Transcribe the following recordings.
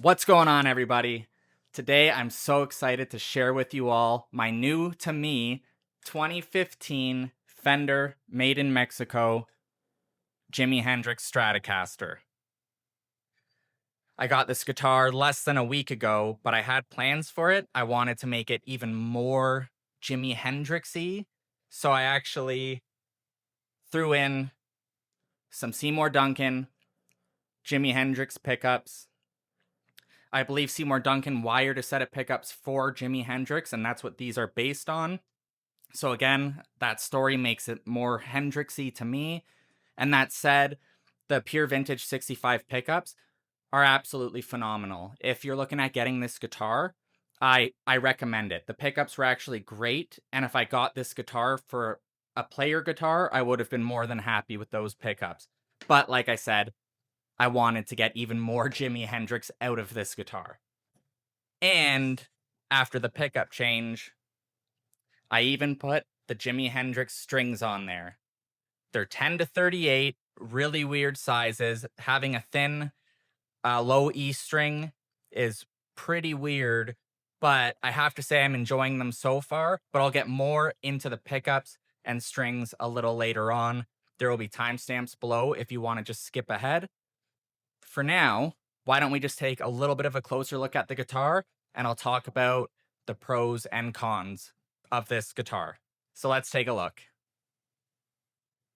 What's going on, everybody? Today, I'm so excited to share with you all my new to me 2015 Fender made in Mexico Jimi Hendrix Stratocaster. I got this guitar less than a week ago, but I had plans for it. I wanted to make it even more Jimi Hendrixy, so I actually threw in some Seymour Duncan Jimi Hendrix pickups. I believe Seymour Duncan wired a set of pickups for Jimi Hendrix, and that's what these are based on. So again, that story makes it more Hendrixy to me. And that said, the Pure Vintage 65 pickups are absolutely phenomenal. If you're looking at getting this guitar, I recommend it. The pickups were actually great, and if I got this guitar for a player guitar, I would have been more than happy with those pickups. But like I said, I wanted to get even more Jimi Hendrix out of this guitar. And after the pickup change, I even put the Jimi Hendrix strings on there. They're 10 to 38, really weird sizes. Having a thin, low E string is pretty weird, but I have to say I'm enjoying them so far, but I'll get more into the pickups and strings a little later on. There will be timestamps below if you want to just skip ahead. For now, why don't we just take a little bit of a closer look at the guitar, and I'll talk about the pros and cons of this guitar. So let's take a look.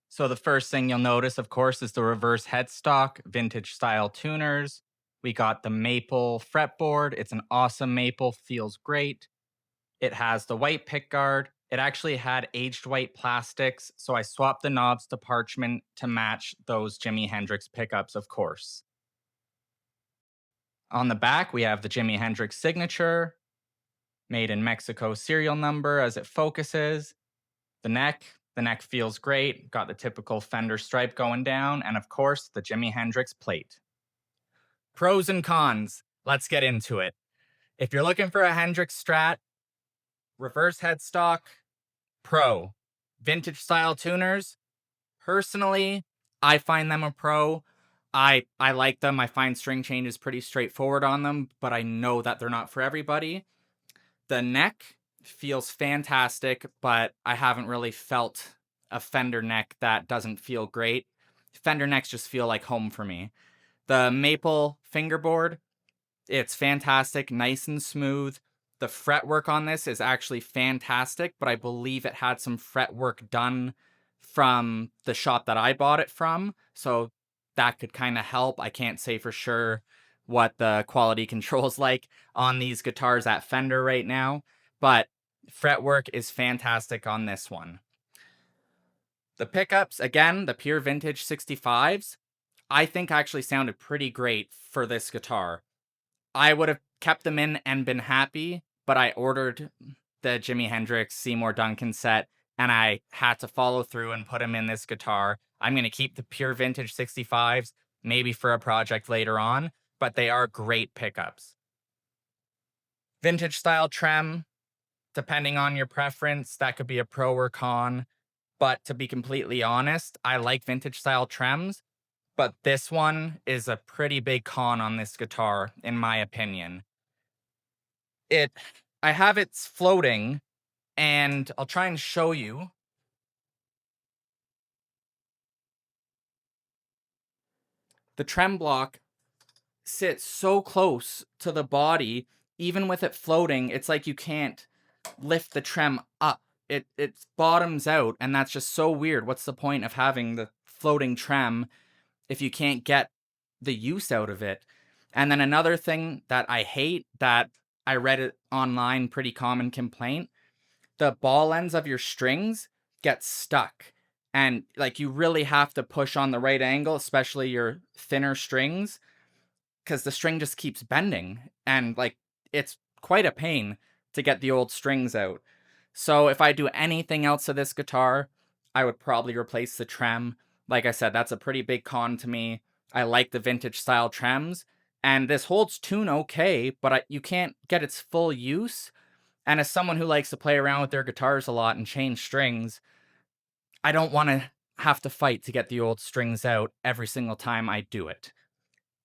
So the first thing you'll notice, of course, is the reverse headstock, vintage style tuners. We got the maple fretboard. It's an awesome maple, feels great. It has the white pickguard. It actually had aged white plastics, so I swapped the knobs to parchment to match those Jimi Hendrix pickups, of course. On the back, we have the Jimi Hendrix signature, made in Mexico serial number as it focuses. The neck feels great, got the typical Fender stripe going down, and of course, the Jimi Hendrix plate. Pros and cons, let's get into it. If you're looking for a Hendrix Strat, reverse headstock, pro. Vintage style tuners, personally, I find them a pro. I like them. I find string changes pretty straightforward on them, but I know that they're not for everybody. The neck feels fantastic, but I haven't really felt a Fender neck that doesn't feel great. Fender necks just feel like home for me. The maple fingerboard, it's fantastic, nice and smooth. The fretwork on this is actually fantastic, but I believe it had some fretwork done from the shop that I bought it from, so that could kind of help. I can't say for sure what the quality control is like on these guitars at Fender right now, but fretwork is fantastic on this one. The pickups, again, the Pure Vintage 65s, I think actually sounded pretty great for this guitar. I would have kept them in and been happy, but I ordered the Jimi Hendrix Seymour Duncan set, and I had to follow through and put them in this guitar. I'm going to keep the Pure Vintage 65s, maybe for a project later on, but they are great pickups. Vintage style trem, depending on your preference, that could be a pro or con. But to be completely honest, I like vintage style trems, but this one is a pretty big con on this guitar, in my opinion. I have it floating, and I'll try and show you. The trem block sits so close to the body, even with it floating, it's like you can't lift the trem up. It bottoms out, and that's just so weird. What's the point of having the floating trem if you can't get the use out of it? And then another thing that I hate, that I read it online, pretty common complaint, the ball ends of your strings get stuck. And like you really have to push on the right angle, especially your thinner strings, because the string just keeps bending. And like it's quite a pain to get the old strings out. So if I do anything else to this guitar, I would probably replace the trem. Like I said, that's a pretty big con to me. I like the vintage style trems, and this holds tune okay, but you can't get its full use. And as someone who likes to play around with their guitars a lot and change strings, I don't want to have to fight to get the old strings out every single time I do it.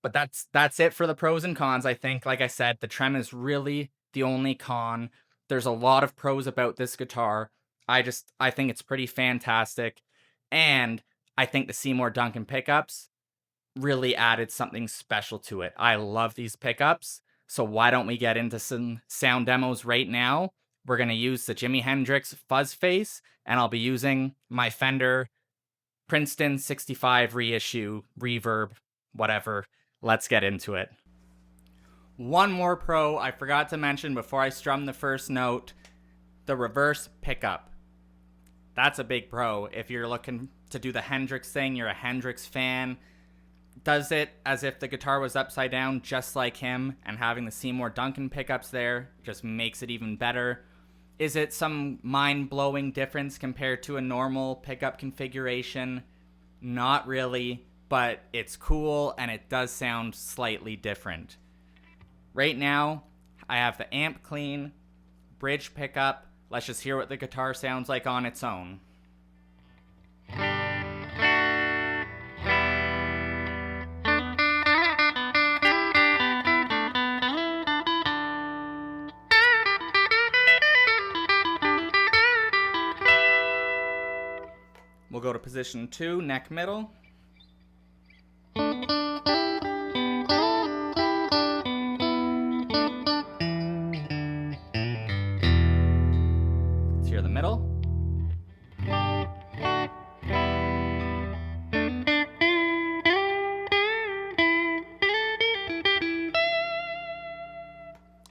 But that's it for the pros and cons, I think. Like I said, the trem is really the only con. There's a lot of pros about this guitar. I think it's pretty fantastic. And I think the Seymour Duncan pickups really added something special to it. I love these pickups. So why don't we get into some sound demos right now? We're going to use the Jimi Hendrix Fuzz face, and I'll be using my Fender Princeton 65 reissue, reverb, whatever. Let's get into it. One more pro I forgot to mention before I strum the first note, the reverse pickup. That's a big pro. If you're looking to do the Hendrix thing, you're a Hendrix fan, does it as if the guitar was upside down just like him, and having the Seymour Duncan pickups there just makes it even better. Is it some mind-blowing difference compared to a normal pickup configuration? Not really, but it's cool and it does sound slightly different. Right now, I have the amp clean, bridge pickup. Let's just hear what the guitar sounds like on its own. We'll go to position 2, neck middle. Let's hear the middle.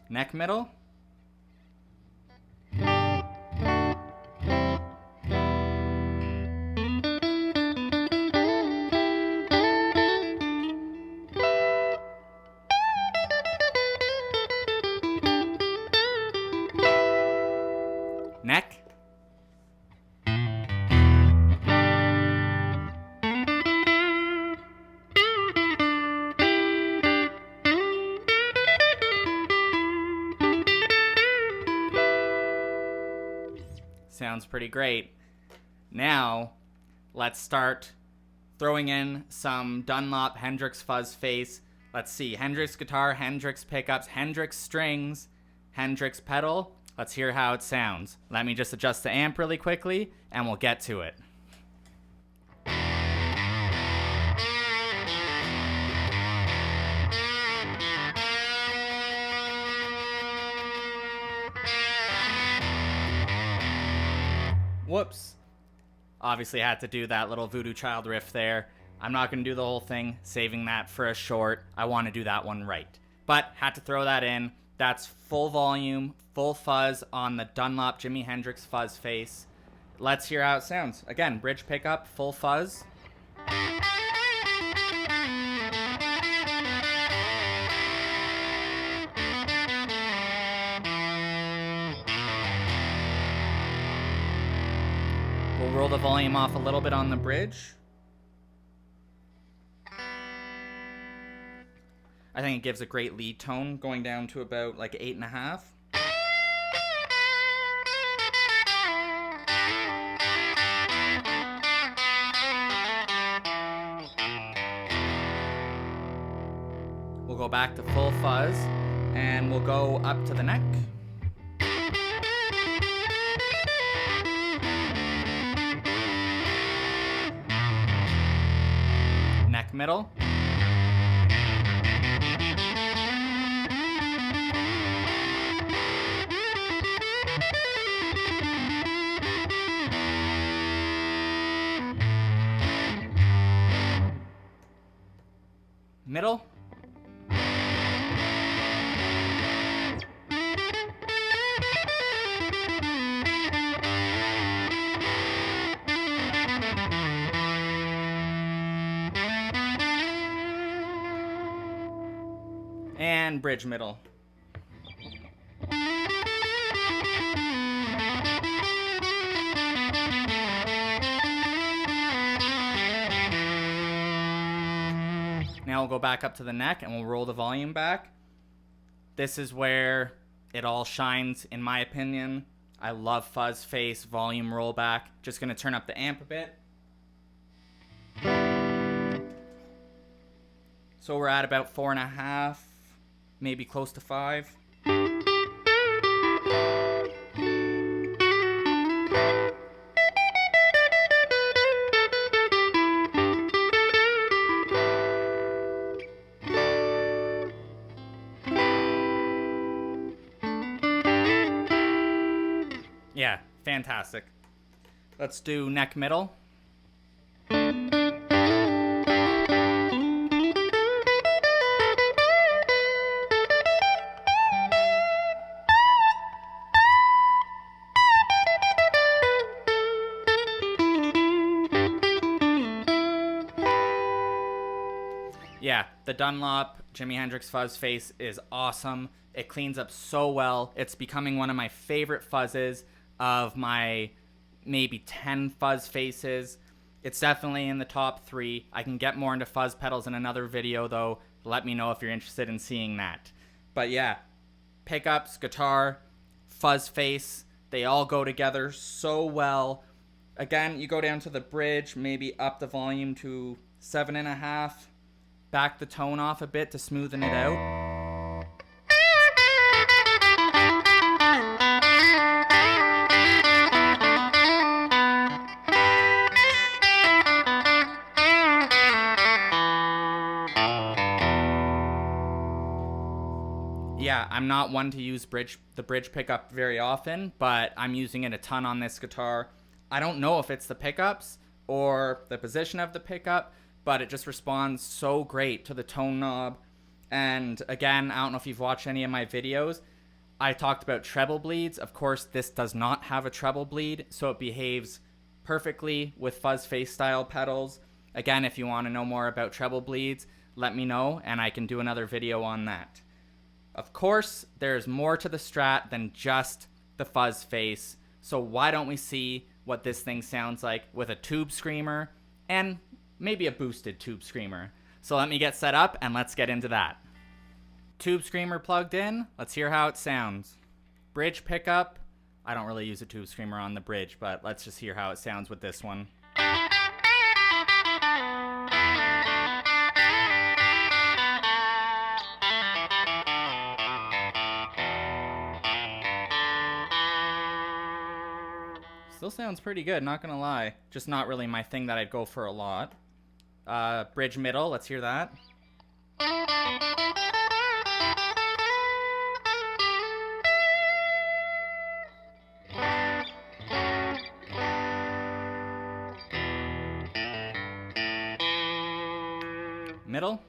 Neck middle. Neck. Sounds pretty great. Now, let's start throwing in some Dunlop Hendrix Fuzz face. Let's see, Hendrix guitar, Hendrix pickups, Hendrix strings, Hendrix pedal. Let's hear how it sounds. Let me just adjust the amp really quickly, and we'll get to it. Whoops. Obviously I had to do that little Voodoo Child riff there. I'm not going to do the whole thing, saving that for a short. I want to do that one right. But had to throw that in. That's full volume, full fuzz on the Dunlop Jimi Hendrix Fuzz face. Let's hear how it sounds. Again, bridge pickup, full fuzz. We'll roll the volume off a little bit on the bridge. I think it gives a great lead tone, going down to about like 8.5. We'll go back to full fuzz, and we'll go up to the neck. Neck middle. Middle. And bridge middle. Now we'll go back up to the neck and we'll roll the volume back. This is where it all shines, in my opinion. I love fuzz face, volume rollback. Just gonna turn up the amp a bit. So we're at about 4.5, maybe close to 5. Yeah, fantastic. Let's do neck middle. Yeah, the Dunlop Jimi Hendrix Fuzz face is awesome. It cleans up so well. It's becoming one of my favorite fuzzes of my maybe 10 fuzz faces. It's definitely in the top 3. I can get more into fuzz pedals in another video though. Let me know if you're interested in seeing that. But yeah, pickups, guitar, fuzz face, they all go together so well. Again, you go down to the bridge, maybe up the volume to 7.5. Back the tone off a bit to smoothen it out. Yeah, I'm not one to use the bridge pickup very often, but I'm using it a ton on this guitar. I don't know if it's the pickups or the position of the pickup, but it just responds so great to the tone knob. And again, I don't know if you've watched any of my videos. I talked about treble bleeds. Of course, this does not have a treble bleed, so it behaves perfectly with fuzz face style pedals. Again, if you want to know more about treble bleeds, let me know and I can do another video on that. Of course, there's more to the Strat than just the fuzz face. So why don't we see what this thing sounds like with a tube screamer and maybe a boosted tube screamer. So let me get set up and let's get into that. Tube screamer plugged in. Let's hear how it sounds. Bridge pickup. I don't really use a tube screamer on the bridge, but let's just hear how it sounds with this one. Still sounds pretty good, not gonna lie. Just not really my thing that I'd go for a lot. Bridge middle, let's hear that. Middle.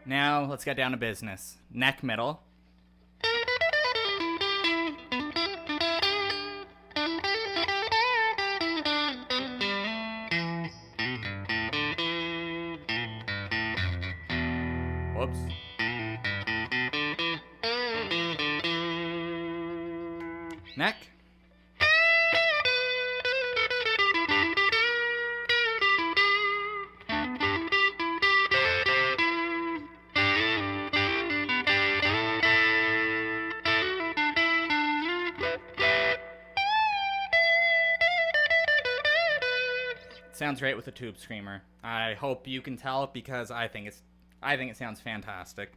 Now, let's get down to business. Neck middle. Whoops. Neck. Sounds great with a tube screamer. I hope you can tell because I think it sounds fantastic.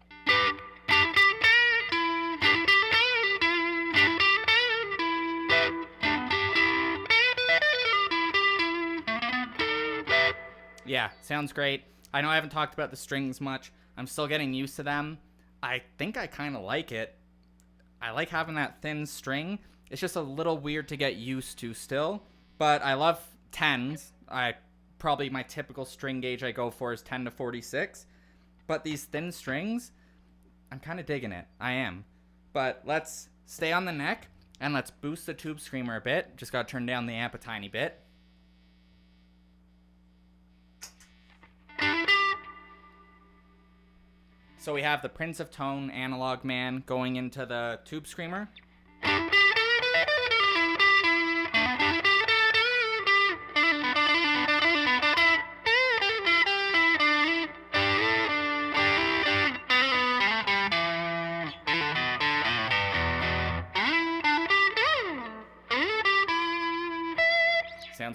Yeah, sounds great. I know I haven't talked about the strings much. I'm still getting used to them. I think I kind of like it. I like having that thin string. It's just a little weird to get used to still, but I love 10s. Probably my typical string gauge I go for is 10 to 46, but these thin strings, I'm kind of digging it. I am. But let's stay on the neck and let's boost the tube screamer a bit. Just got to turn down the amp a tiny bit. So we have the Prince of Tone Analog Man going into the tube screamer.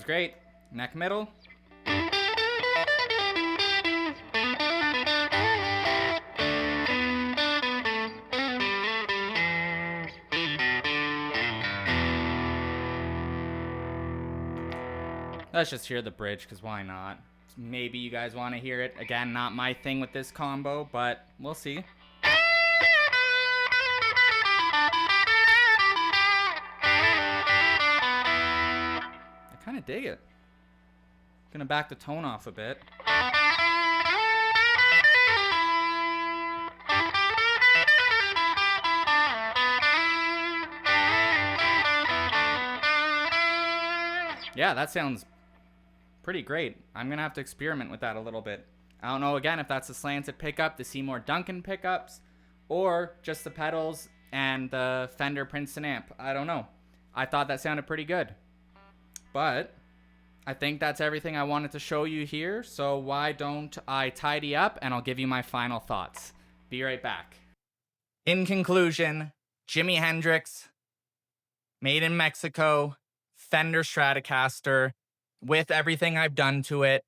great. Neck middle. Let's just hear the bridge, because why not? Maybe you guys want to hear it. Again, not my thing with this combo, but we'll see. I kind of dig it. Gonna back the tone off a bit. Yeah, that sounds pretty great. I'm gonna have to experiment with that a little bit. I don't know, again, if that's a slanted pickup, the Seymour Duncan pickups, or just the pedals and the Fender Princeton amp. I don't know. I thought that sounded pretty good. But I think that's everything I wanted to show you here, so why don't I tidy up and I'll give you my final thoughts. Be right back. In conclusion, Jimi Hendrix, made in Mexico, Fender Stratocaster, with everything I've done to it,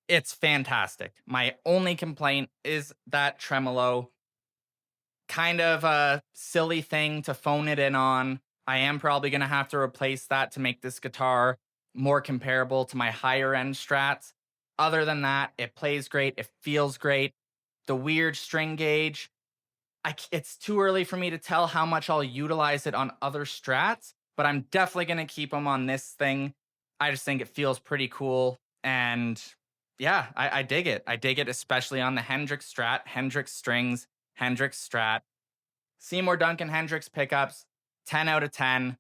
it's fantastic. My only complaint is that tremolo. Kind of a silly thing to phone it in on. I am probably going to have to replace that to make this guitar more comparable to my higher end Strats. Other than that, it plays great. It feels great. The weird string gauge, it's too early for me to tell how much I'll utilize it on other Strats, but I'm definitely going to keep them on this thing. I just think it feels pretty cool. And yeah, I dig it. I dig it, especially on the Hendrix Strat, Hendrix strings, Hendrix Strat. Seymour Duncan Hendrix pickups, 10 out of 10.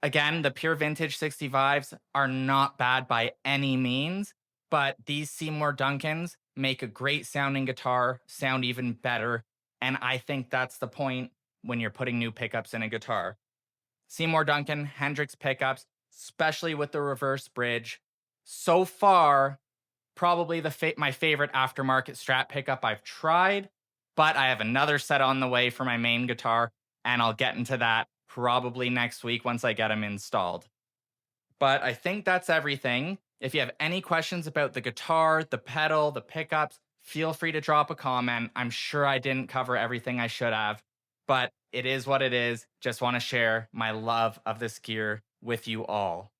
Again, the pure vintage 65s are not bad by any means, but these Seymour Duncans make a great sounding guitar sound even better. And I think that's the point when you're putting new pickups in a guitar. Seymour Duncan Hendrix pickups, especially with the reverse bridge. So far, probably my favorite aftermarket Strat pickup I've tried, but I have another set on the way for my main guitar, and I'll get into that probably next week once I get them installed. But I think that's everything. If you have any questions about the guitar, the pedal, the pickups, feel free to drop a comment. I'm sure I didn't cover everything I should have, but it is what it is. Just want to share my love of this gear with you all.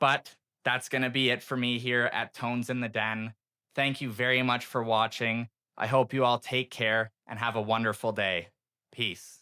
But that's going to be it for me here at Tones in the Den. Thank you very much for watching. I hope you all take care and have a wonderful day. Peace.